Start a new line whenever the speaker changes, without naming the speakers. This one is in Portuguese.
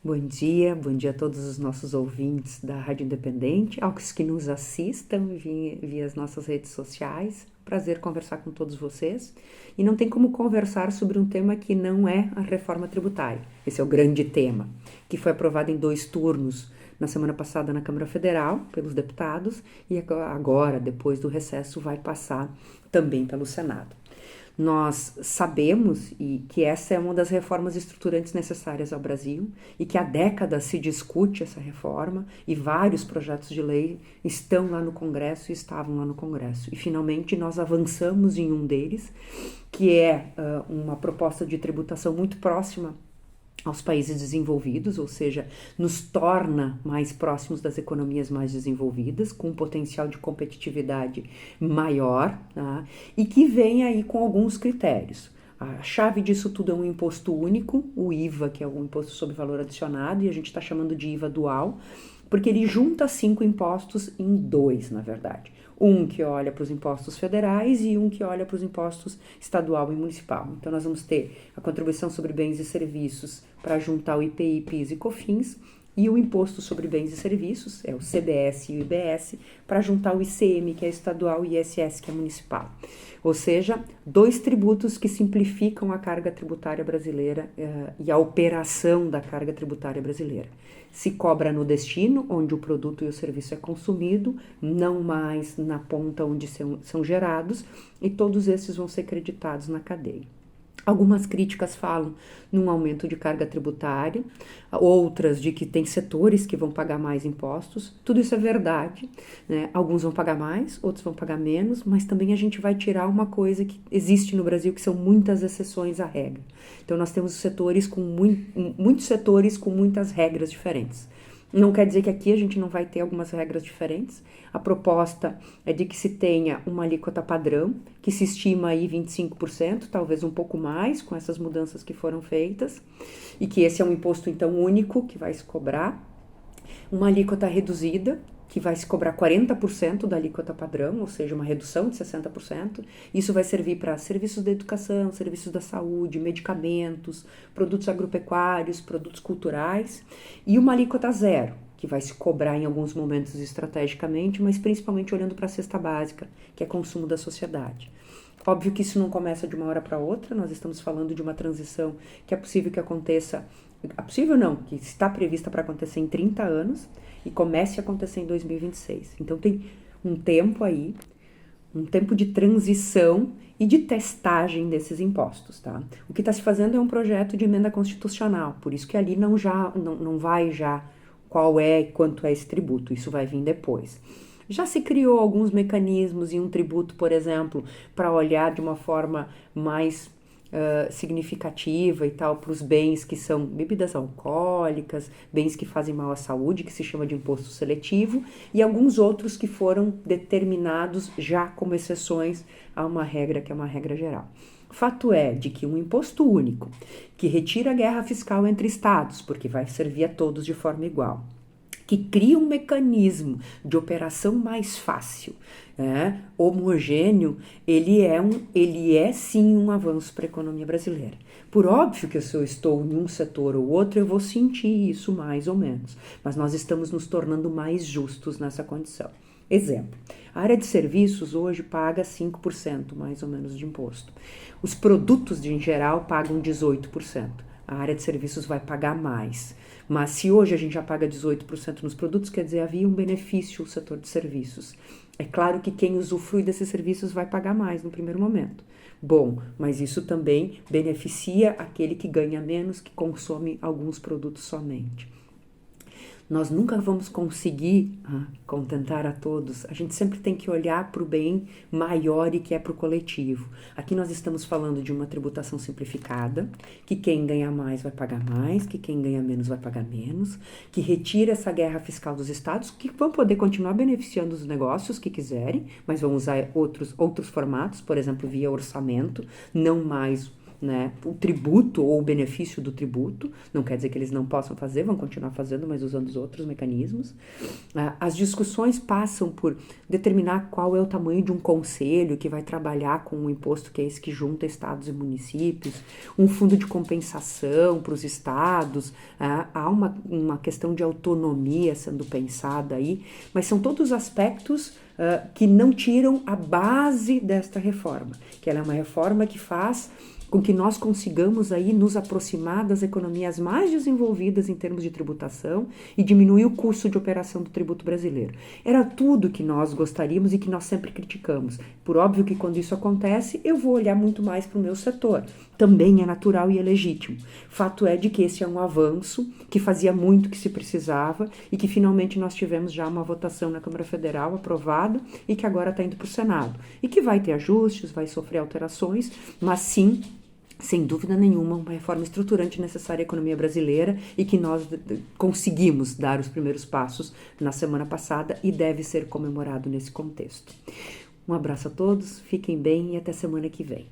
Bom dia a todos os nossos ouvintes da Rádio Independente, aos que nos assistam via as nossas redes sociais. Prazer conversar com todos vocês. E não tem como conversar sobre um tema que não é a reforma tributária. Esse é o grande tema, que foi aprovado em 2 turnos na semana passada na Câmara Federal, pelos deputados, e agora, depois do recesso, vai passar também pelo Senado. Nós sabemos que essa é uma das reformas estruturantes necessárias ao Brasil e que há décadas se discute essa reforma e vários projetos de lei estão lá no Congresso e estavam lá no Congresso. E finalmente nós avançamos em um deles, que é uma proposta de tributação muito próxima aos países desenvolvidos, ou seja, nos torna mais próximos das economias mais desenvolvidas, com um potencial de competitividade maior, tá? E que vem aí com alguns critérios. A chave disso tudo é um imposto único, o IVA, que é o Imposto sobre Valor Adicionado, e a gente está chamando de IVA dual, porque ele junta 5 impostos em 2, na verdade. Um que olha para os impostos federais e um que olha para os impostos estadual e municipal. Então, nós vamos ter a contribuição sobre bens e serviços para juntar o IPI, PIS e COFINS e o imposto sobre bens e serviços, é o CBS e o IBS, para juntar o ICM, que é estadual, e o ISS, que é municipal. Ou seja, 2 tributos que simplificam a carga tributária brasileira e a operação da carga tributária brasileira. Se cobra no destino, onde o produto e o serviço é consumido, não mais na ponta onde são gerados, e todos esses vão ser creditados na cadeia. Algumas críticas falam num aumento de carga tributária, outras de que tem setores que vão pagar mais impostos. Tudo isso é verdade, né? Alguns vão pagar mais, outros vão pagar menos, mas também a gente vai tirar uma coisa que existe no Brasil, que são muitas exceções à regra. Então nós temos setores muitos setores com muitas regras diferentes. Não quer dizer que aqui a gente não vai ter algumas regras diferentes. A proposta é de que se tenha uma alíquota padrão, que se estima aí 25%, talvez um pouco mais, com essas mudanças que foram feitas, e que esse é um imposto, então, único, que vai se cobrar. Uma alíquota reduzida, que vai se cobrar 40% da alíquota padrão, ou seja, uma redução de 60%. Isso vai servir para serviços da educação, serviços da saúde, medicamentos, produtos agropecuários, produtos culturais. E uma alíquota zero, que vai se cobrar em alguns momentos estrategicamente, mas principalmente olhando para a cesta básica, que é consumo da sociedade. Óbvio que isso não começa de uma hora para outra, nós estamos falando de uma transição que é possível que aconteça, que está prevista para acontecer em 30 anos e comece a acontecer em 2026. Então tem um tempo aí, um tempo de transição e de testagem desses impostos, tá? O que está se fazendo é um projeto de emenda constitucional, por isso que ali não vai já qual é e quanto é esse tributo, isso vai vir depois. Já se criou alguns mecanismos em um tributo, por exemplo, para olhar de uma forma mais significativa e tal para os bens que são bebidas alcoólicas, bens que fazem mal à saúde, que se chama de imposto seletivo, e alguns outros que foram determinados já como exceções a uma regra que é uma regra geral. Fato é de que um imposto único, que retira a guerra fiscal entre estados, porque vai servir a todos de forma igual, que cria um mecanismo de operação mais fácil, homogêneo, ele é sim um avanço para a economia brasileira. Por óbvio que se eu estou em um setor ou outro, eu vou sentir isso mais ou menos, mas nós estamos nos tornando mais justos nessa condição. Exemplo, a área de serviços hoje paga 5% mais ou menos de imposto. Os produtos em geral pagam 18%. A área de serviços vai pagar mais. Mas se hoje a gente já paga 18% nos produtos, quer dizer, havia um benefício ao setor de serviços. É claro que quem usufrui desses serviços vai pagar mais no primeiro momento. Bom, mas isso também beneficia aquele que ganha menos, que consome alguns produtos somente. Nós nunca vamos conseguir contentar a todos. A gente sempre tem que olhar para o bem maior e que é para o coletivo. Aqui nós estamos falando de uma tributação simplificada, que quem ganha mais vai pagar mais, que quem ganha menos vai pagar menos, que retira essa guerra fiscal dos estados, que vão poder continuar beneficiando os negócios que quiserem, mas vão usar outros formatos, por exemplo, via orçamento, não mais né, o tributo ou o benefício do tributo. Não quer dizer que eles não possam fazer, vão continuar fazendo, mas usando os outros mecanismos. As discussões passam por determinar qual é o tamanho de um conselho que vai trabalhar com um imposto que é esse que junta estados e municípios, um fundo de compensação para os estados, há uma questão de autonomia sendo pensada aí, mas são todos aspectos que não tiram a base desta reforma, que ela é uma reforma que faz com que nós consigamos aí nos aproximar das economias mais desenvolvidas em termos de tributação e diminuir o custo de operação do tributo brasileiro. Era tudo que nós gostaríamos e que nós sempre criticamos. Por óbvio que quando isso acontece, eu vou olhar muito mais para o meu setor. Também é natural e é legítimo. Fato é de que esse é um avanço que fazia muito que se precisava e que finalmente nós tivemos já uma votação na Câmara Federal aprovada e que agora está indo para o Senado. E que vai ter ajustes, vai sofrer alterações, mas sim, sem dúvida nenhuma, uma reforma estruturante necessária à economia brasileira e que nós conseguimos dar os primeiros passos na semana passada e deve ser comemorado nesse contexto. Um abraço a todos, fiquem bem e até semana que vem.